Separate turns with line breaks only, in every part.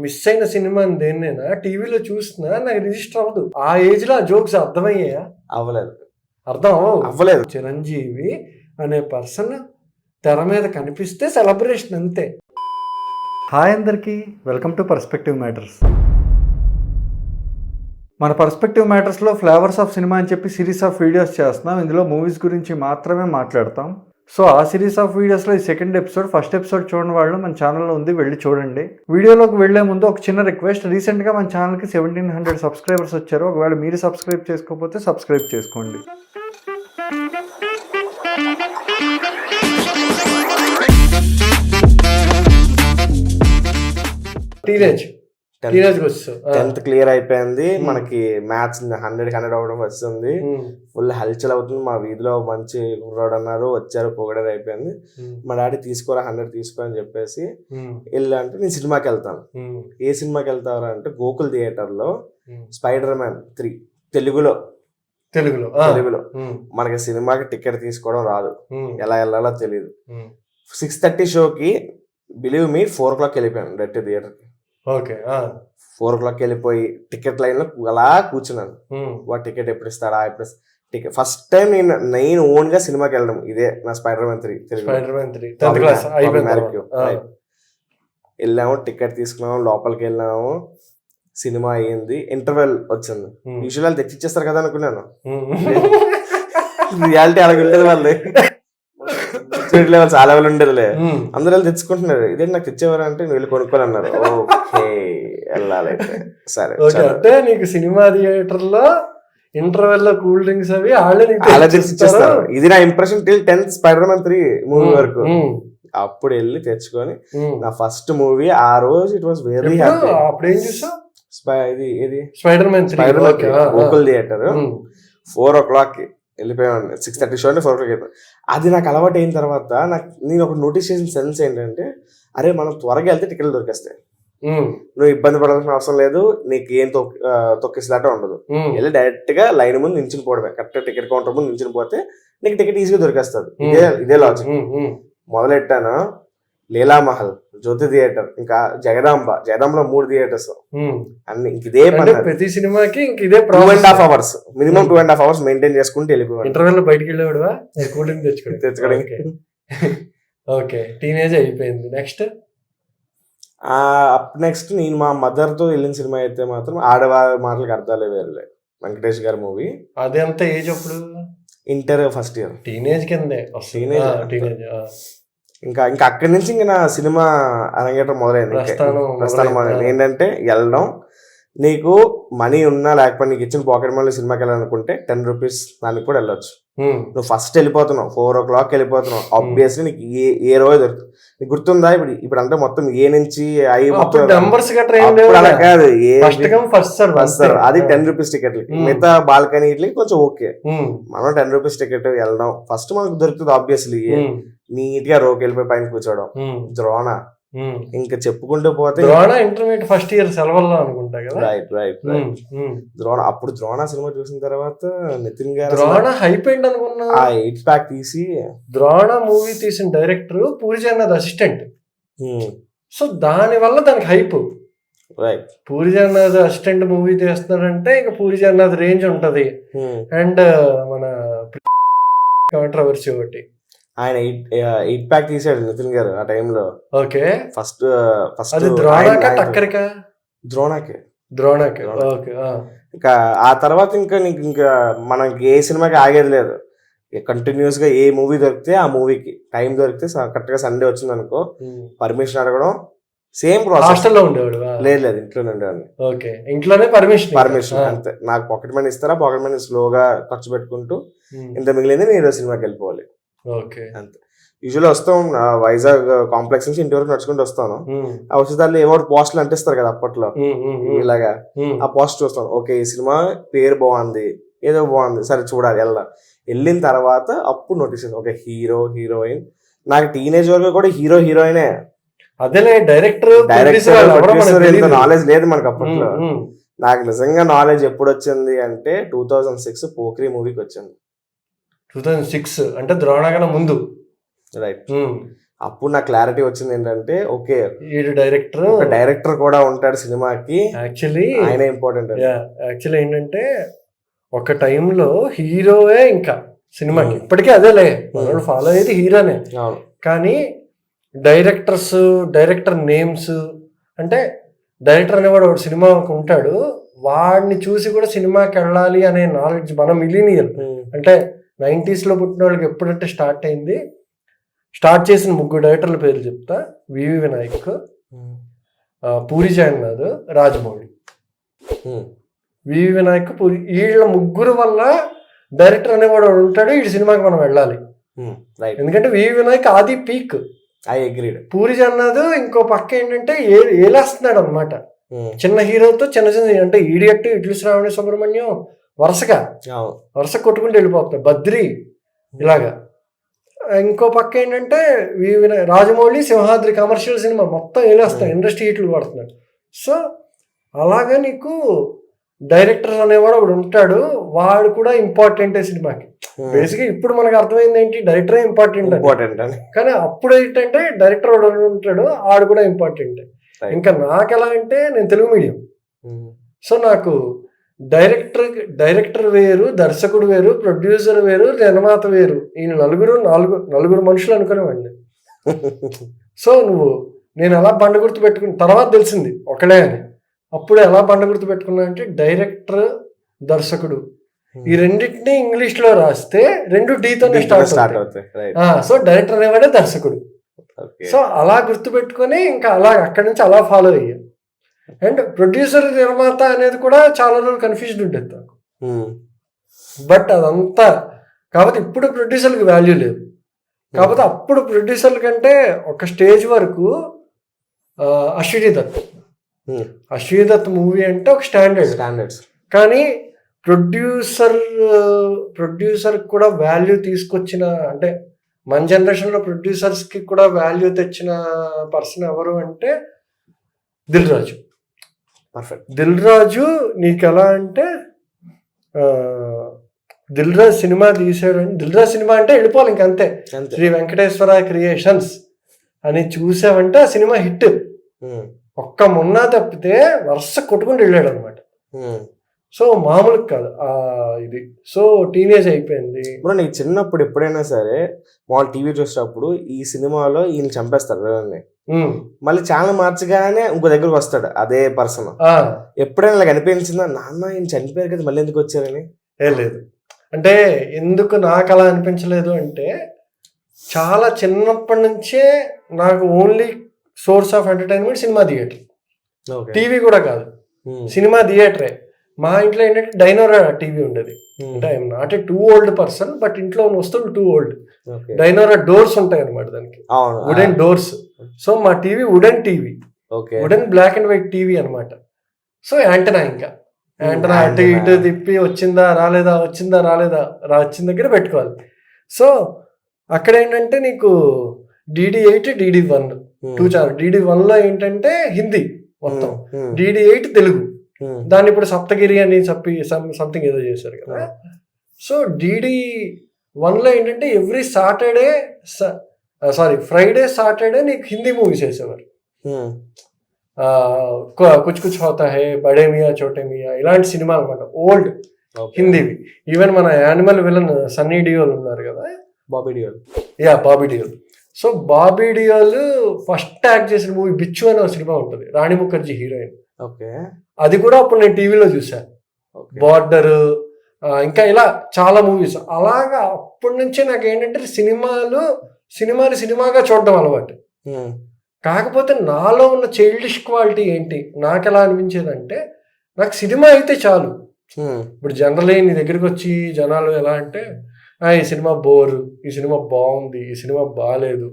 Miss అయిన cinema దేన్నైనా టీవీలో చూసినా నాకు రిజిస్టర్ అవ్వదు. ఆ ఏజ్ లో ఆ జోక్స్ అర్థమయ్యా?
అవ్వలేదు.
అర్థం
అవ్వలేదు.
చిరంజీవి అనే పర్సన్ తెర మీద కనిపిస్తే సెలబ్రేషన్ అంతే. హాయ్ అందరికీ, వెల్కమ్ టు పర్స్పెక్టివ్ మ్యాటర్స్. మన పర్స్పెక్టివ్ మ్యాటర్స్లో ఫ్లేవర్స్ ఆఫ్ సినిమా అని చెప్పి సిరీస్ ఆఫ్ వీడియోస్ చేస్తున్నాం. ఇందులో మూవీస్ గురించి మాత్రమే మాట్లాడతాం. సో ఆ సిరీస్ ఆఫ్ వీడియోస్లో ఈ సెకండ్ ఎపిసోడ్, ఫస్ట్ ఎపిసోడ్ చూడని వాళ్ళు మన ఛానల్లో ఉంది, వెళ్ళి చూడండి. వీడియోలోకి వెళ్లే ముందు ఒక చిన్న రిక్వెస్ట్. రీసెంట్గా మన ఛానల్కి 1700 సబ్స్క్రైబర్స్ వచ్చారు. ఒకవేళ మీరు సబ్స్క్రైబ్ చేసుకోకపోతే సబ్స్క్రైబ్ చేసుకోండి.
టెన్త్ క్లియర్ అయిపోయింది, మనకి మ్యాథ్స్ 100 అవ్వడం వస్తుంది, ఫుల్ హల్చల్ అవుతుంది. మా వీధిలో మంచి కుర్రాడు అన్నారు, వచ్చారు, పొగడారు, అయిపోయింది. మా డాడీ తీసుకోరా 100 తీసుకో అని చెప్పేసి వెళ్ళంటే నేను సినిమాకి వెళ్తాను. ఏ సినిమాకి వెళ్తారా అంటే గోకుల్ థియేటర్ లో స్పైడర్ మ్యాన్ 3 తెలుగులో మనకి సినిమాకి టికెట్ తీసుకోవడం రాదు, ఎలా వెళ్ళాలో తెలియదు. 6:30 షోకి బిలీవ్ మీ 4 o'clock వెళ్ళిపోయాను డైరెక్ట్ థియేటర్కి. 4 o'clock వెళ్ళిపోయి టికెట్ లైన్ లో అలా కూర్చున్నాను. వాడు టికెట్ ఎప్పుడు ఇస్తాడా, టికెట్ ఫస్ట్ టైం నేను ఓన్ గా సినిమాకి వెళ్ళడం ఇదే నా స్పైడర్ మ్యాన్ 3 వెళ్ళాము, టికెట్ తీసుకున్నాము, లోపలికి వెళ్ళాము, సినిమా అయ్యింది, ఇంటర్వెల్ వచ్చింది. యూజువల్ తెచ్చిచ్చేస్తారు కదా అనుకున్నాను, రియాలిటీ అలాగే ఉండేది. వాళ్ళు చాలా వాళ్ళు ఉండేదిలే, అందరూ వెళ్ళి తెచ్చుకుంటున్నారు. ఇదే నాకు తెచ్చేవారు అంటే నువ్వు వెళ్ళి కొనుక్కోని అన్నారు. ఓకే వెళ్ళాలి, సరే.
అంటే నీకు సినిమా థియేటర్ లో ఇంటర్వెల్ లో కూల్ డ్రింక్స్ అవి
అలా తెచ్చిచ్చేస్తారు. ఇది నా impression till 10th spider man 3 movie వరకు. అప్పుడు వెళ్ళి తెచ్చుకొని నా ఫస్ట్ మూవీ ఆ రోజు. It was very happy.
అప్పుడు ఏం చూసా?
ఇది
spider man
Gokul theatre 4 o'clock వెళ్ళిపోయాను. 6:30 షో అంటే 4 o'clock వెళ్ళిపోయాను. అది నాకు అలవాటు అయిన తర్వాత నేను ఒక నోటీస్ చేసిన సెన్స్ ఏంటంటే, అరే మనం త్వరగా వెళ్తే టికెట్లు దొరికేస్తాయి, నువ్వు ఇబ్బంది పడాల్సిన అవసరం లేదు, నీకు ఏం తొక్కిసలాట ఉండదు, వెళ్ళి డైరెక్ట్ గా లైన్ ముందు నించుని పోవడమే. కరెక్ట్ టికెట్ కౌంటర్ ముందు నించుని పోతే నీకు టికెట్ ఈజీగా దొరికేస్తుంది. ఇదే లాజిక్. మొదలెట్టాను లీలామహల్, జ్యోతి థియేటర్, ఇంకా జగదాంబలో 3 థియేటర్స్ అన్ని. ఇంక ఇదే
ప్రతి సినిమాకి ఇదే
2.5 hours మినిమం 2.5 hours మెయింటైన్ చేసుకుంటూ వెళ్ళిపోయాను.
ఇంటర్వెల్ బయటికి వెళ్ళేవాడువా కూల్ డ్రింక్ తెచ్చుకోవడానికి? ఓకే, టీనేజ్ అయిపోయింది.
నెక్స్ట్ నేను మా మదర్ తో వెళ్ళిన సినిమా అయితే మాత్రం ఆడవారి మాటలకు అర్థాలే వేరులే, వెంకటేష్ గారి మూవీ.
అదంతా ఏజ్ అప్పుడు?
ఇంటర్ ఫస్ట్ ఇయర్,
టీనేజ్ కిందే.
ఇంకా అక్కడి నుంచి ఇంకా నా సినిమా అరంగేటం మొదలైంది. ప్రస్థానం మొదలైంది. ఏంటంటే వెళ్ళడం, నీకు మనీ ఉన్నా లేకపోతే నీకు ఇచ్చిన పాకెట్ మనీ సినిమాకి వెళ్ళాలనుకుంటే 10 rupees దానికి కూడా వెళ్ళొచ్చు. నువ్వు ఫస్ట్ వెళ్ళిపోతున్నావు, 4 o'clock వెళ్ళిపోతున్నావు, ఆబ్వియస్లీ నీకు ఏ రోజు దొరుకుతుంది. నీకు గుర్తుందా ఇప్పుడు అంటే మొత్తం ఏ నుంచి అలా కాదు, అది 10 rupees టికెట్లకి, మిగతా బాల్కనీ కొంచెం ఓకే. మనం 10 rupees టికెట్ వెళ్ళడం ఫస్ట్ మనకు దొరుకుతుంది. ఆబ్వియస్లీ నీట్ గా రోకి వెళ్ళిపోయి పైన కూర్చోవడం. ద్రోణ ఇంకా చెప్పుకుంటూ పోతే
ఇంటర్మీడియట్ ఫస్ట్ ఇయర్ సెలవుల్లో అనుకుంటా కదా.
రైట్ ద్రోణ. అప్పుడు ద్రోణ సినిమా చూసిన తర్వాత నితిన్ గారు
ద్రోణ హైప్ ఏంటి అనుకున్నా.
8 pack తీసి
ద్రోణ మూవీ తీసిన director Puri Jagannadh assistant. So దాని వల్ల దానికి hype. Puri Jagannadh assistant movie తీస్తున్నాడంటే ఇంకా పూరి జగన్నాథ్ రేంజ్ ఉంటది. అండ్ మన కాంట్రవర్సీ ఒకటి,
ఆయన 8 pack తీసాడు నితిన్ గారు ఆ టైంలో.
ఓకే,
ఫస్ట్
ద్రోణకే.
ఇంకా ఆ తర్వాత ఇంకా మనకి ఏ సినిమాకి ఆగేది లేదు. కంటిన్యూస్ గా ఏ మూవీ దొరికితే ఆ మూవీకి టైం దొరికితే కరెక్ట్ గా సండే వచ్చింది అనుకో, పర్మిషన్ అడగడం. Same process.
హాస్టల్లో ఉండేవాడు?
లేదు, ఇంట్లోనే ఉండేవాడిని.
ఓకే, ఇంట్లోనే పర్మిషన్
అంతే. నాకు పాకెట్ మనీ ఇస్తారా, పాకెట్ మనీ స్లోగా ఖర్చు పెట్టుకుంటూ ఇంత మిగిలింది నేను సినిమాకి వెళ్ళిపోవాలి.
ఓకే,
అంతే. యూజువల్ వస్తాం వైజాగ్ కాంప్లెక్స్ నుంచి ఇంటి వరకు నడుచుకుంటూ వస్తాను. ఆ వచ్చేదాన్ని ఏవో పోస్టులు అంటిస్తారు కదా అప్పట్లో, ఇలాగా ఆ పోస్ట్ చూస్తాను. ఓకే, ఈ సినిమా పేరు బాగుంది, ఏదో బాగుంది, సరే చూడాలి, వెళ్ళిన తర్వాత అప్పుడు నోటీస్ ఓకే హీరో హీరోయిన్. నాకు టీనేజ్ వరకు కూడా హీరో హీరోయినే.
అదేలే, డైరెక్టర్
నాలెడ్జ్ లేదు మనకు అప్పట్లో. నాకు నిజంగా నాలెడ్జ్ ఎప్పుడు వచ్చింది అంటే 2006 పోక్రీ మూవీకి వచ్చింది.
2006 అంటే ద్రోణ కన్నా ముందు.
రైట్. అప్పుడు నాకు క్లారిటీ వచ్చింది ఏంటంటే ఓకే
వీడు డైరెక్టర్,
ఒక డైరెక్టర్ కూడా ఉంటాడు సినిమాకి,
యాక్చువల్లీ
ఆయన ఇంపార్టెంట్.
యాక్చువల్లీ ఏంటంటే ఒక టైంలో హీరోయే ఇంకా సినిమాకి, ఇప్పటికీ అదేలే మనోడు ఫాలో అయ్యేది హీరోనే, కానీ డైరెక్టర్ నేమ్స్ అంటే డైరెక్టర్ అనేవాడు ఒకటి సినిమాకి ఉంటాడు, వాడిని చూసి కూడా సినిమాకి వెళ్ళాలి అనే నాలెడ్జ్ మన మిలీనియల్ అంటే 90s లో పుట్టిన వాళ్ళకి ఎప్పుడంటే స్టార్ట్ చేసిన 3 డైరెక్టర్ల పేర్లు చెప్తా. వివి వినాయక్, పూరి జగన్నాథ్, రాజమౌళి. వివి వినాయక్, పూరి, వీళ్ళ 3 వల్ల డైరెక్టర్ అనేవాడు ఉంటాడు, ఈ సినిమాకి మనం వెళ్ళాలి. ఎందుకంటే వివి వినాయక్ ఆది పీక్, పూరి జగన్నాథ్ ఇంకో పక్క ఏంటంటే ఏలేస్తున్నాడు అనమాట చిన్న హీరోతో, చిన్న అంటే ఈడియట్, ఇట్లు శ్రావణి సుబ్రహ్మణ్యం వరుస కొట్టుకుంటూ వెళ్ళిపోతున్నాడు, బద్రి ఇలాగా. ఇంకో పక్క ఏంటంటే రాజమౌళి సింహాద్రి కమర్షియల్ సినిమా మొత్తం ఏలేస్తాడు, ఇండస్ట్రీ హిట్లు పడుతున్నాడు. సో అలాగా నీకు డైరెక్టర్ అనేవాడు ఒకడు ఉంటాడు, వాడు కూడా ఇంపార్టెంటే సినిమాకి. బేసిక్గా ఇప్పుడు మనకు అర్థమైంది ఏంటి, డైరెక్టరే ఇంపార్టెంట్ అని, కానీ అప్పుడు ఏంటంటే డైరెక్టర్ వాడు ఉంటాడు, ఆడు కూడా ఇంపార్టెంట్. ఇంకా నాకు ఎలా అంటే నేను తెలుగు మీడియం, సో నాకు డైరెక్టర్ వేరు, దర్శకుడు వేరు, ప్రొడ్యూసర్ వేరు, నిర్మాత వేరు, ఈయన నలుగురు మనుషులు అనుకునేవాడిని. సో నేను ఎలా బండ గుర్తు పెట్టుకుని తర్వాత తెలిసింది ఒకడే అని. అప్పుడు ఎలా బండ గుర్తు పెట్టుకున్నా అంటే డైరెక్టర్, దర్శకుడు ఈ రెండింటినీ ఇంగ్లీష్ లో రాస్తే 2 డీతోనే స్టార్ట్ అవుతాయి. సో డైరెక్టర్ అనేవాడే దర్శకుడు. సో అలా గుర్తు పెట్టుకుని ఇంకా అలా అక్కడి నుంచి అలా ఫాలో అయ్యా. అండ్ ప్రొడ్యూసర్, నిర్మాత అనేది కూడా చాలా రోజులు కన్ఫ్యూజన్ ఉండేది నాకు. బట్ అదంతా కాకపోతే ఇప్పుడు ప్రొడ్యూసర్కి వాల్యూ లేదు. కాకపోతే అప్పుడు ప్రొడ్యూసర్ల కంటే ఒక స్టేజ్ వరకు అశ్విని దత్ మూవీ అంటే ఒక స్టాండర్డ్స్, కానీ ప్రొడ్యూసర్ కూడా వాల్యూ తీసుకొచ్చిన, అంటే మన జనరేషన్లో ప్రొడ్యూసర్స్కి కూడా వాల్యూ తెచ్చిన పర్సన్ ఎవరు అంటే దిల్ రాజు. నీకు ఎలా అంటే దిల్ రాజు సినిమా తీసాడు, దిల్ రాజు సినిమా అంటే వెళ్ళిపోవాలి ఇంకంతే, శ్రీ వెంకటేశ్వర క్రియేషన్స్ అని చూసావంటే ఆ సినిమా హిట్. ఒక్క మొన్న తప్పితే వరుస కొట్టుకుంటూ వెళ్ళాడు అనమాట. సో మామూలు కాదు ఇది. సో టీనేజ్ అయిపోయింది.
ఇప్పుడు నీకు చిన్నప్పుడు ఎప్పుడైనా సరే మామూలు టీవీ చూసేటప్పుడు ఈ సినిమాలో ఈయన చంపేస్తారు విలన్ని, మళ్ళీ ఛానల్ మార్చగానే ఇంకో దగ్గరకు వస్తాడు అదే పర్సన్, ఎప్పుడైనా నాకు అనిపించిందా నాన్న ఈయన చనిపోయారు కదా మళ్ళీ ఎందుకు వచ్చారని?
లేదు. అంటే ఎందుకు నాకు అలా అనిపించలేదు అంటే చాలా చిన్నప్పటి నుంచే నాకు only source of entertainment cinema theatre, TV కూడా కాదు, సినిమా థియేటరే. మా ఇంట్లో ఏంటంటే డైనోరా టీవీ ఉండేది. అంటే I'm not a too old person, but ఇంట్లో వస్తువులు టూ ఓల్డ్. డైనోరా డోర్స్ ఉంటాయి అనమాట దానికి, వుడెన్ డోర్స్. సో మా TV wooden TV, wooden black and white TV అనమాట. సో యాంటనా, ఇంకా యాంటనా అటు ఇటు తిప్పి వచ్చిందా రాలేదా వచ్చిన దగ్గర పెట్టుకోవాలి. సో అక్కడ ఏంటంటే నీకు DD8, DD1 2 ఛానల్. DD1లో ఏంటంటే హిందీ మొత్తం, DD8 తెలుగు. దాన్ని ఇప్పుడు సప్తగిరి అని చెప్పి సంథింగ్ ఏదో చేశారు కదా. సో DD1లో ఏంటంటే ఎవ్రీ ఫ్రైడే సాటర్డే నీకు హిందీ మూవీస్ వేసేవారు. కుచ్ కుచ్ హోతా హై, బడే మియా చోటే మియా, ఇలాంటి సినిమాలు అనమాట, ఓల్డ్ హిందీవి. ఈవెన్ మన యానిమల్ విలన్ సన్నీ డియోల్ ఉన్నారు కదా, Bobby Deol. So Bobby Deol first act చేసిన మూవీ బిచ్చు అనే ఒక సినిమా ఉంటుంది, రాణి ముఖర్జీ హీరోయిన్. అది కూడా అప్పుడు నేను టీవీలో చూసాను. బార్డర్, ఇంకా ఇలా చాలా మూవీస్. అలాగా అప్పటి నుంచే నాకు ఏంటంటే సినిమాగా చూడడం అలవాటు. కాకపోతే నాలో ఉన్న చైల్డిష్ క్వాలిటీ ఏంటి, నాకు ఎలా అనిపించేది అంటే నాకు సినిమా అయితే చాలు. ఇప్పుడు జనరల్ నీ దగ్గరికి వచ్చి జనాలు ఎలా అంటే ఈ సినిమా బోరు, ఈ సినిమా బాగుంది, ఈ సినిమా బాగాలేదు,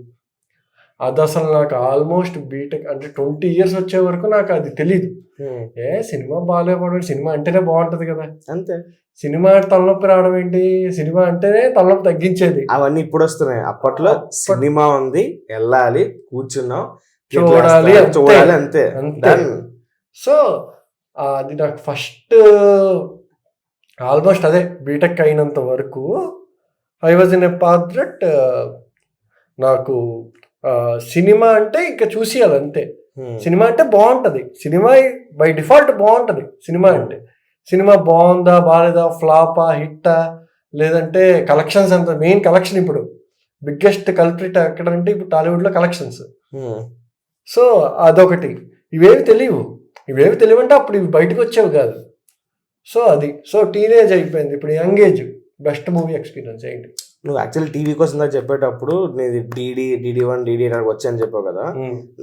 అది అసలు నాకు ఆల్మోస్ట్ బీటెక్ అంటే 20 years వచ్చే వరకు నాకు అది తెలీదు. సినిమా బాగాలేకపోవడం, సినిమా అంటేనే బాగుంటది కదా, అంతే. సినిమా తలనొప్పి రావడం ఏంటి, సినిమా అంటేనే తలనొప్పి తగ్గించేది.
అవన్నీ ఇప్పుడు వస్తున్నాయి. అప్పట్లో సినిమా ఉంది, వెళ్ళాలి, కూర్చున్నాం,
చూడాలి, అంతే. సో అది నాకు ఫస్ట్ ఆల్మోస్ట్ అదే బీటెక్ అయినంత వరకు I was in a path that నాకు సినిమా అంటే ఇంకా చూసేయాలి అంతే. సినిమా అంటే బాగుంటది, సినిమా బై డిఫాల్ట్ బాగుంటది. సినిమా అంటే సినిమా బాగుందా బాలేదా, ఫ్లాపా హిట్టా, లేదంటే కలెక్షన్స్ ఎంత, మెయిన్ కలెక్షన్. ఇప్పుడు బిగ్గెస్ట్ కల్ప్రిట్ ఎక్కడంటే ఇప్పుడు టాలీవుడ్ లో కలెక్షన్స్. సో అదొకటి. ఇవేవి తెలియవు అంటే అప్పుడు ఇవి బయటకు వచ్చేవి కాదు. సో అది. సో టీనేజ్ అయిపోయింది, ఇప్పుడు young age. Best movie experience ఏంటి?
నువ్వు యాక్చువల్లీ టీవీ కోసం చెప్పేటప్పుడు నేను DD1 DD వచ్చాయని చెప్పావు కదా.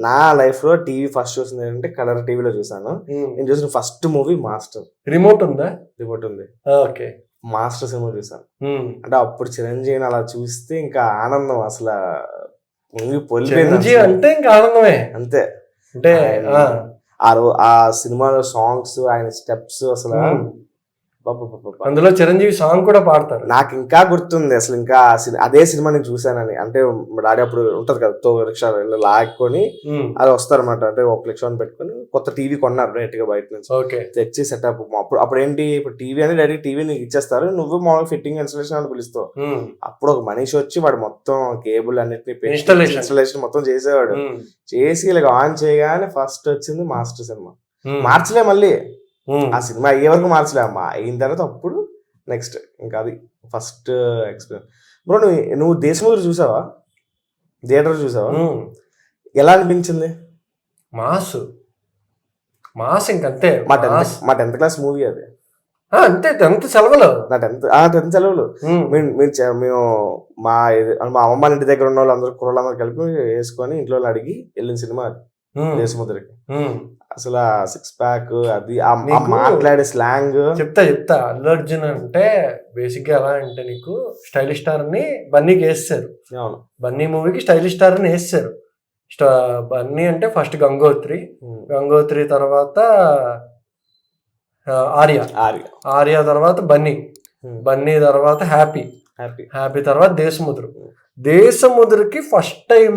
నా లైఫ్ లో టీవీ ఫస్ట్ చూసింది ఏంటంటే కలర్ టీవీలో చూసాను. నేను చూసిన ఫస్ట్ మూవీ మాస్టర్.
రిమోట్ ఉందా?
రిమోట్ ఉంది.
ఓకే.
మాస్టర్ సినిమా చూసాను. అంటే అప్పుడు చిరంజీవిని అలా చూస్తే ఇంకా ఆనందం, అసలు మూవీ పొలిపోయింది
అంటే ఇంకా ఆనందమే
అంతే.
అంటే
ఆ సినిమాలో సాంగ్స్, ఆయన స్టెప్స్, అసలు
అందులో చిరంజీవి సాంగ్ కూడా పాడతారు.
నాకు ఇంకా గుర్తుంది అసలు. ఇంకా అదే సినిమా నేను చూసానని. అంటే డాడీ అప్పుడు ఉంటది కదా రిక్షా లాక్కొని అది వస్తారనమాట. అంటే ఒక రిక్షా పెట్టుకొని కొత్త టీవీ కొన్నారు డైరెక్ట్ గా బయట నుంచి తెచ్చి సెటప్. అప్పుడు ఏంటి, ఇప్పుడు టీవీ అని డైరెక్ట్ టీవీ నీకు ఇచ్చేస్తారు, నువ్వు మామూలుగా ఫిట్టింగ్ ఇన్స్టాలేషన్ అని పిలుస్తావు. అప్పుడు ఒక మనిషి వచ్చి వాడు మొత్తం కేబుల్ అన్నిటిని ఇన్స్టాలేషన్ మొత్తం చేసేవాడు. చేసి ఇలా ఆన్ చేయగానే ఫస్ట్ వచ్చింది మాస్టర్ సినిమా. మార్చలే మళ్ళీ ఆ సినిమా అయ్యే వరకు మార్చలే అమ్మా. అయిన తర్వాత అప్పుడు నెక్స్ట్ ఇంకా అది ఫస్ట్ ఎక్స్పీరియన్స్. బ్రో నువ్వు దేశముద్ర చూసావా? థియేటర్ చూసావా? ఎలా అనిపించింది?
మాస్ ఇంకంతే.
మా 10th క్లాస్ మూవీ అది.
అంతే, 10th సెలవులు.
నా 10th సెలవులు మేము మా అమ్మమ్మ ఇంటి దగ్గర ఉన్న వాళ్ళు అందరూ కుర్రలందరూ కలిపి వేసుకొని ఇంట్లో అడిగి వెళ్ళిన సినిమా అది దేశముద్రకి. అసలు సిక్స్ ప్యాక్ అది మాట్లాడే స్లాంగ్
చెప్తా. అల్లు అర్జున్ అంటే బేసిక్ గా ఎలా అంటే, నీకు స్టైలిష్ స్టార్ ని బన్నీకి వేస్తారు. బన్నీ మూవీకి స్టైలిష్ స్టార్ ని వేస్తారు. బన్నీ అంటే ఫస్ట్ గంగోత్రి తర్వాత ఆర్య తర్వాత బన్నీ తర్వాత హ్యాపీ తర్వాత దేశముద్రకి first time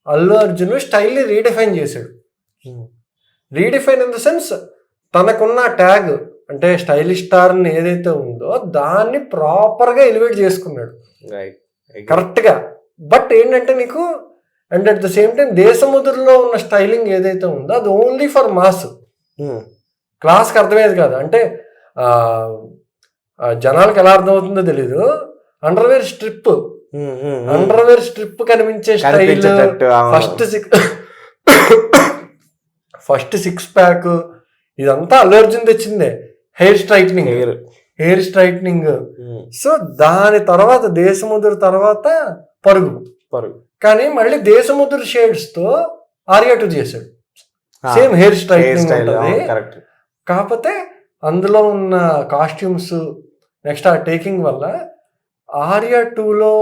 Allu Arjun style ని రీడిఫైన్ చేశాడు. రీడిఫైన్ ఇన్ ద సెన్స్, తనకున్న ట్యాగ్ అంటే స్టైలిష్ స్టార్ ఏదైతే ఉందో దాన్ని ప్రాపర్ గా ఎలివేట్ చేసుకున్నాడు కరెక్ట్ గా. బట్ ఏంటంటే నీకు, and at the same time దేశముద్రలో ఉన్న స్టైలింగ్ ఏదైతే ఉందో అది ఓన్లీ ఫర్ మాస్. క్లాస్కి అర్థమయ్యేది కాదు. అంటే జనాలకు ఎలా అర్థమవుతుందో తెలీదు. అండర్వేర్ స్ట్రిప్ కనిపించే స్టైల్, ఫస్ట్ సిక్స్ ప్యాక్, ఇదంతా అల్లు అర్జున్ తెచ్చిందే. Hair straightening. సో దాని తర్వాత దేశముద్ర తర్వాత పరుగు. కానీ మళ్ళీ దేశముద్ర షేడ్స్ తో ఆర్య 2 చేశాడు. సేమ్ హెయిర్ స్ట్రైట్నింగ్ ఉంటుంది. కాకపోతే అందులో ఉన్న కాస్ట్యూమ్స్, నెక్స్ట్ ఆ టేకింగ్ వల్ల ఆర్య 2లో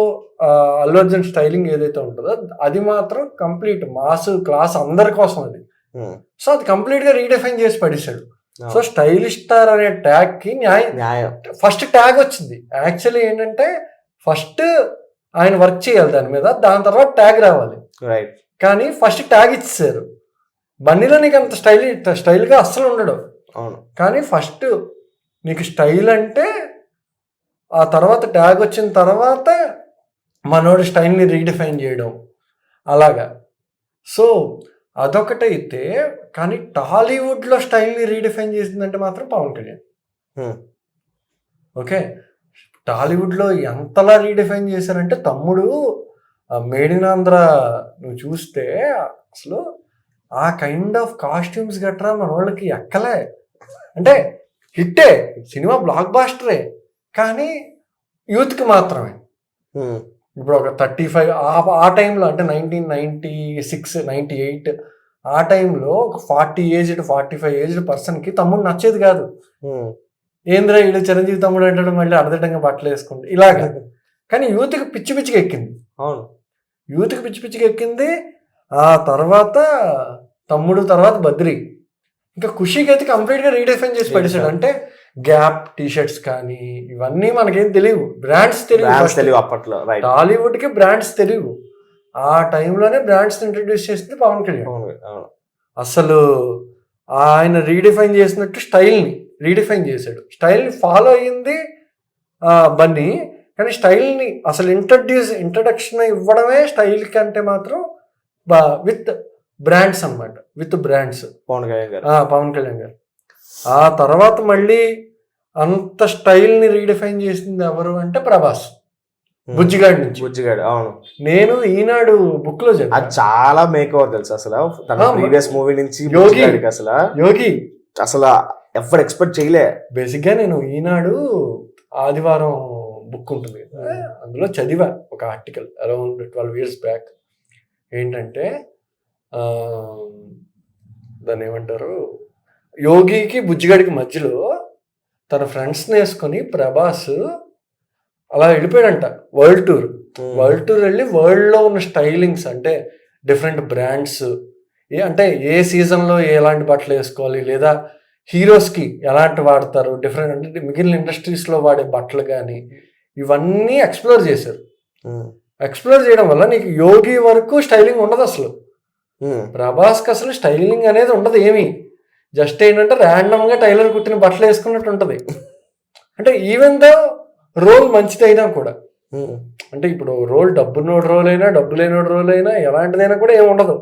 అల్లు అర్జున్ స్టైలింగ్ ఏదైతే ఉంటుందో అది మాత్రం కంప్లీట్ మాస్ క్లాస్ అందరి కోసం అది. సో అది కంప్లీట్ గా రీడిఫైన్ చేసి పడేశాడు. సో స్టైలిష్ స్టార్ అనే ట్యాగ్ కి న్యాయం. ఫస్ట్ ట్యాగ్ వచ్చింది. యాక్చువల్లీ ఏంటంటే ఫస్ట్ ఆయన వర్క్ చేయాలి దాని మీద, దాని తర్వాత ట్యాగ్ రావాలి. కానీ ఫస్ట్ ట్యాగ్ ఇచ్చేసారు. బన్నీలో నీకు అంత స్టైల్ గా అస్సలు ఉండడు. కానీ ఫస్ట్ నీకు స్టైల్ అంటే ఆ తర్వాత ట్యాగ్ వచ్చిన తర్వాత మనోడి స్టైల్ని రీడిఫైన్ చేయడం అలాగా. సో అదొకటైతే, కానీ టాలీవుడ్లో స్టైల్ని రీడిఫైన్ చేసిందంటే మాత్రం పవన్ కళ్యాణ్. ఓకే, టాలీవుడ్లో ఎంతలా రీడిఫైన్ చేశారంటే, తమ్ముడు మేడ్ ఇన్ ఆంధ్ర నువ్వు చూస్తే అసలు ఆ కైండ్ ఆఫ్ కాస్ట్యూమ్స్ గట్రా మన వాళ్ళకి ఎక్కలే. అంటే హిట్టే సినిమా, బ్లాక్ బాస్టరే, కానీ యూత్కి మాత్రమే. ఇప్పుడు ఒక 35 ఆ టైంలో, అంటే 1996, 98 ఆ టైంలో ఒక 40 ఏజ్డ్ 45 ఏజ్డ్ పర్సన్కి తమ్ముడు నచ్చేది కాదు. ఏంద్రా వీడు చిరంజీవి తమ్ముడు అంటాడు, మళ్ళీ అర్ధటంగా బట్టలు వేసుకుంటే ఇలాగా. కానీ యూత్కి పిచ్చి పిచ్చిగా ఎక్కింది. యూత్కి పిచ్చి పిచ్చిగా ఎక్కింది. ఆ తర్వాత తమ్ముడు తర్వాత బద్రి, ఇంకా ఖుషీకి అయితే కంప్లీట్గా రీడిఫైన్ చేసి పడేసాడు. అంటే గ్యాప్ టీషర్ట్స్ కానీ ఇవన్నీ మనకేం తెలియవు, బ్రాండ్స్ తెలియవు అప్పట్లో. టాలీవుడ్ కి బ్రాండ్స్ తెలియవు. ఆ టైంలోనే బ్రాండ్స్ ఇంట్రడ్యూస్ చేసింది పవన్ కళ్యాణ్. అసలు ఆయన రీడిఫైన్ చేసినట్టు స్టైల్ని రీడిఫైన్ చేశాడు. స్టైల్ని ఫాలో అయ్యింది బన్నీ, కానీ స్టైల్ని అసలు ఇంట్రడక్షన్ ఇవ్వడమే స్టైల్ కంటే మాత్రం విత్ బ్రాండ్స్ అన్నమాట, విత్ బ్రాండ్స్.
పవన్ కళ్యాణ్ గారు.
పవన్ కళ్యాణ్ గారు. ఆ తర్వాత మళ్ళీ అంత స్టైల్ ని రీడిఫైన్ చేసింది ఎవరు అంటే ప్రభాస్, బుజ్జిగాడి నుంచి.
బుజ్జిగాడు, అవును.
నేను ఈనాడు బుక్ లో
అది చాలా మేక్ ఓవర్ తెలుసు అసలు. తన ప్రీవియస్ మూవీ నుంచి
యోగి
అసలు
యోగి
అసలు ఎవరు ఎక్స్పెక్ట్ చేయలే.
బేసిక్ గా నేను ఈనాడు ఆదివారం బుక్ ఉంటుంది కదా, అందులో చదివా ఒక ఆర్టికల్ అరౌండ్ 12 years బ్యాక్. ఏంటంటే దాన్ని ఏమంటారు, యోగికి బుజ్జిగాడికి మధ్యలో తన ఫ్రెండ్స్ని వేసుకొని ప్రభాస్ అలా వెళ్ళిపోయాడంట వరల్డ్ టూర్. వరల్డ్ టూర్ వెళ్ళి వరల్డ్లో ఉన్న స్టైలింగ్స్ అంటే డిఫరెంట్ బ్రాండ్స్, అంటే ఏ సీజన్లో ఎలాంటి బట్టలు వేసుకోవాలి, లేదా హీరోస్కి ఎలాంటి వాడతారు, డిఫరెంట్ అంటే మిగిలిన ఇండస్ట్రీస్లో వాడే బట్టలు కానీ ఇవన్నీ ఎక్స్ప్లోర్ చేశారు. ఎక్స్ప్లోర్ చేయడం వల్ల నీకు యోగి వరకు స్టైలింగ్ ఉండదు అసలు. ప్రభాస్కి అసలు స్టైలింగ్ అనేది ఉండదు ఏమి, జస్ట్ ఏంటంటే ర్యాండమ్గా టైలర్ కుట్టిన బట్టలు వేసుకున్నట్టు ఉంటుంది. అంటే ఈవెన్ దో రోల్ మంచిదైనా కూడా, అంటే ఇప్పుడు రోల్ డబ్బున్నోడు రోల్ అయినా డబ్బు లేనోడు రోల్ అయినా ఎలాంటిదైనా కూడా ఏమి ఉండదు.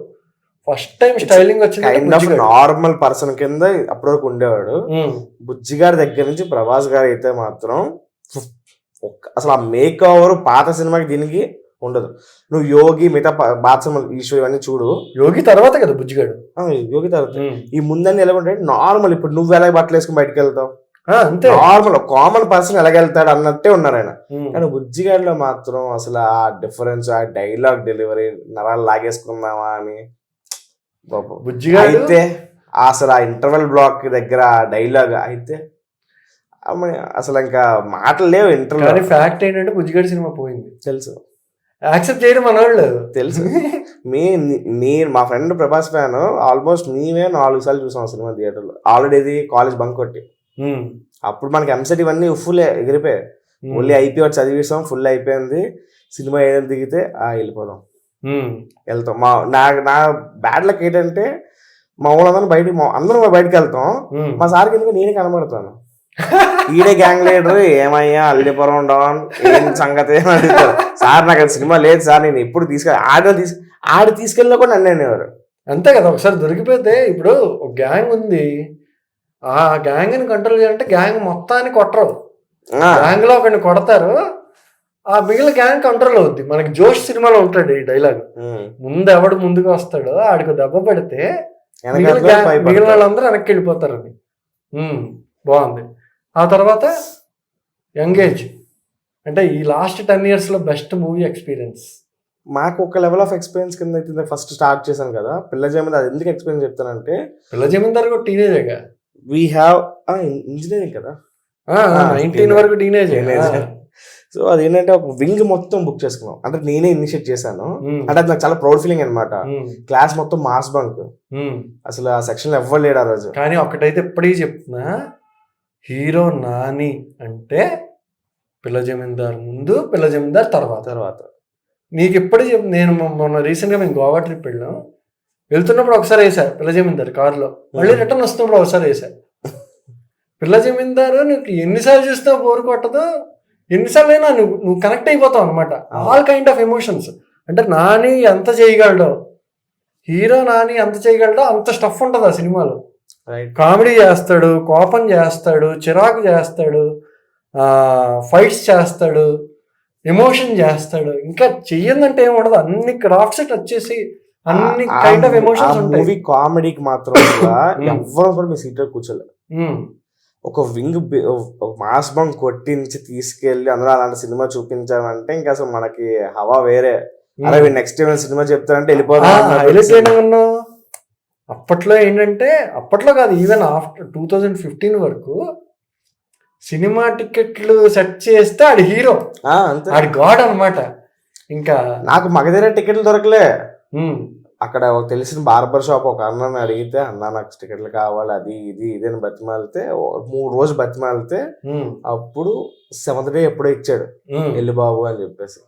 ఫస్ట్ టైం స్టైలింగ్ వచ్చింది
నార్మల్ పర్సన్ కింద అప్పటి వరకు ఉండేవాడు. బుజ్జిగారి దగ్గర నుంచి ప్రభాస్ గారు అయితే మాత్రం అసలు ఆ మేక్ ఓవర్ పాత సినిమాకి దీనికి ఉండదు. నువ్వు యోగి మిగతా బాత్సమ్ ఈశ్వర్ ఇవన్నీ చూడు,
యోగి తర్వాత కదా బుజ్జిగాడు.
యోగి తర్వాత ఈ ముందని ఎలా ఉంటాయి నార్మల్. ఇప్పుడు నువ్వు ఎలా బట్టలు వేసుకుని బయటకు వెళ్తావు,
అంతే
నార్మల్ కామన్ పర్సన్ ఎలాగెళ్తాడు అన్నట్టే ఉన్నారు ఆయన. కానీ బుజ్జిగాడిలో మాత్రం అసలు ఆ డిఫరెన్స్, ఆ డైలాగ్ డెలివరీ నరాలు లాగేసుకుందామా అని.
బుజ్జిగాడు
అయితే అసలు ఆ ఇంటర్వెల్ బ్లాక్ దగ్గర డైలాగ్ అయితే అసలు ఇంకా మాటలు లేవు ఇంటర్వెల్.
ఫ్యాక్ట్ ఏంటంటే బుజ్జిగాడి సినిమా పోయింది
తెలుసు,
యాక్సెప్ట్ చేయడం మన వాళ్ళు
తెలుసు. మా ఫ్రెండ్ ప్రభాస్ ఫ్యాన్, ఆల్మోస్ట్ మేమే 4 సార్లు చూసాం సినిమా థియేటర్లో. ఆల్రెడీ ఇది కాలేజ్ బంక్ కొట్టి, అప్పుడు మనకి ఎంసెట్ ఇవన్నీ ఫుల్ ఎగిరిపోయాయి. ఓన్లీ ఐపీ చదివిస్తాం, ఫుల్ అయిపోయింది. సినిమా ఏదైనా దిగితే వెళ్ళిపోదాం, వెళ్తాం. నా బ్యాడ్ లక్ ఏంటంటే మా ఊళ్ళందరూ అందరూ బయటకు వెళ్తాం, మా సార్కి ఎందుకు నేనే కనబడతాను. ఈడే గ్యాంగ్ లీడర్, ఏమయ్యా అల్లిపురం డాన్ ఏం సంగతి అని అడుగుతారు. సార్ నాకు అది సినిమా లేదు సార్, నేను ఎప్పుడు ఆడి తీసుకెళ్ళినా కూడా నన్ను అనేవారు.
అంతే కదా, ఒకసారి దొరికిపోతే. ఇప్పుడు ఒక గ్యాంగ్ ఉంది, ఆ గ్యాంగ్ ని కంట్రోల్ చేయాలంటే గ్యాంగ్ మొత్తాన్ని కొట్టరు, గ్యాంగ్ లో ఒకరిని కొడతారు, ఆ మిగిలిన గ్యాంగ్ కంట్రోల్ అవుద్ది. మనకి జోష్ సినిమాలో ఉంటాడు ఈ డైలాగ్, ముందు ఎవడు ముందుకు వస్తాడో ఆడికి దెబ్బ పెడితే మిగిలిన వాళ్ళందరూ వెనక్కి వెళ్ళిపోతారని. బాగుంది. ఆ తర్వాత యంగేజ్, అంటే ఈ లాస్ట్ 10 years లో బెస్ట్ మూవీ ఎక్స్పీరియన్స్.
మాకు ఒక లెవెల్ ఆఫ్ ఎక్స్పీరియన్స్ కింద అయితే ఫస్ట్ స్టార్ట్ చేశాను కదా పిల్ల జమీందార్. అది ఎందుకు ఎక్స్పీరియన్స్ చెప్తానంటే,
పిల్ల జమీందార్ కూడా టీనేజేగా,
వీ హ్యావ్ ఇంజనీరింగ్ కదా,
19 వరకు టీనేజ్.
సో అదేంటంటే ఒక వింగ్ మొత్తం బుక్ చేసుకున్నాం, అంటే నేనే ఇనిషియేట్ చేశాను. అంటే అది నాకు చాలా ప్రౌడ్ ఫీలింగ్ అనమాట. క్లాస్ మొత్తం మాస్ బంక్, అసలు ఆ సెక్షన్ ఎవ్వరు లేడు ఆ రోజు.
కానీ ఒక్కటైతే ఇప్పటికీ చెప్తున్నా, హీరో నాని అంటే పిల్ల జమీందార్ ముందు, పిల్ల జమీందార్ తర్వాత. నీకు ఇప్పటికీ నేను మొన్న రీసెంట్గా మేము గోవా ట్రిప్ వెళ్ళాం, వెళ్తున్నప్పుడు ఒకసారి వేసా పిల్ల జమీందార్ కారులో, మళ్ళీ రిటర్న్ వస్తున్నప్పుడు ఒకసారి వేసా పిల్ల జమీందారు. నీకు ఎన్నిసార్లు చూస్తావు బోర్ కొట్టదు, ఎన్నిసార్లు అయినా నువ్వు కనెక్ట్ అయిపోతావు అనమాట. All kind of emotions. అంటే నాని ఎంత చేయగలడో, హీరో నాని ఎంత చేయగలడో అంత స్టఫ్ ఉంటుంది ఆ సినిమాలో. కామెడీ చేస్తాడు, కోపం చేస్తాడు, చిరాకు చేస్తాడు, ఫైట్స్ చేస్తాడు, ఎమోషన్ చేస్తాడు, ఇంకా చెయ్యందంటే ఏమి ఉండదు. అన్ని క్రాఫ్ట్స్ టచ్ చేసి అన్ని కైండ్ ఆఫ్ ఎమోషన్స్ ఉంటాయి.
మూవీ కామెడీకి మాత్రం ఎవ్వరు కూడా మీ సీట్లో కూర్చోలేదు. ఒక వింగ్ మాస్ బంక్ కొట్టించి తీసుకెళ్లి అందులో అలాంటి సినిమా చూపించామంటే ఇంకా అసలు మనకి హవా వేరే. అరే నెక్స్ట్ టైం సినిమా చెప్తారంటే వెళ్ళిపోతాం.
అప్పట్లో ఏంటంటే, అప్పట్లో కాదు, ఈవెన్ ఆఫ్టర్ 2015 వరకు సినిమా టికెట్లు సెట్ చేస్తే ఆడి హీరో, ఆడి గాడ్ అనమాట. ఇంకా
నాకు మగధీర టికెట్లు దొరకలే. అక్కడ ఒక తెలిసిన బార్బర్ షాప్ ఒక అన్నని అడిగితే, అన్న నాకు టికెట్లు కావాలి, అది ఇది అని బతిమాలితే 3 రోజులు బతిమాలితే అప్పుడు 7th day ఎప్పుడో ఇచ్చాడు, వెళ్ళి బాబు అని చెప్పేసి.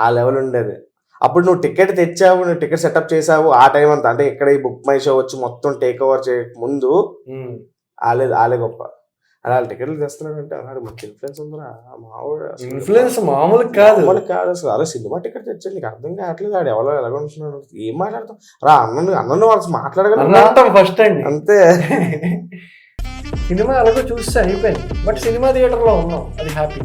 ఆ లెవెల్ ఉండేది. అప్పుడు నువ్వు టికెట్ తెచ్చావు, నువ్వు టికెట్ సెటప్ చేసావు ఆ టైం అంతా. అంటే ఇక్కడ ఈ బుక్ మై షో వచ్చి మొత్తం టేక్ ఓవర్ చేయక ముందు ఆలే గొప్ప. అలా టికెట్లు తెస్తున్నాడంటే అలాంటి మంచి ఇన్ఫ్లుయెన్స్ ఉందిరా మావాడు అసలు
ఇన్ఫ్లుయెన్స్ మామూలు కాదు.
మామూలు కాదు అసలు. అలా సినిమా టికెట్ తెచ్చాడు నీకు అర్థం కావట్లేదు, ఆడు ఎవరో ఎలాగ ఉంటున్నాడు, ఏం మాట్లాడతాం రా అన్నను వాళ్ళు మాట్లాడగలరా
అన్నంటాం ఫస్ట్ అండి.
అంతే.
సినిమా అలాగో చూస్తే అయిపోయింది, బట్ సినిమా థియేటర్లో ఉన్నాం, అది హ్యాపీ.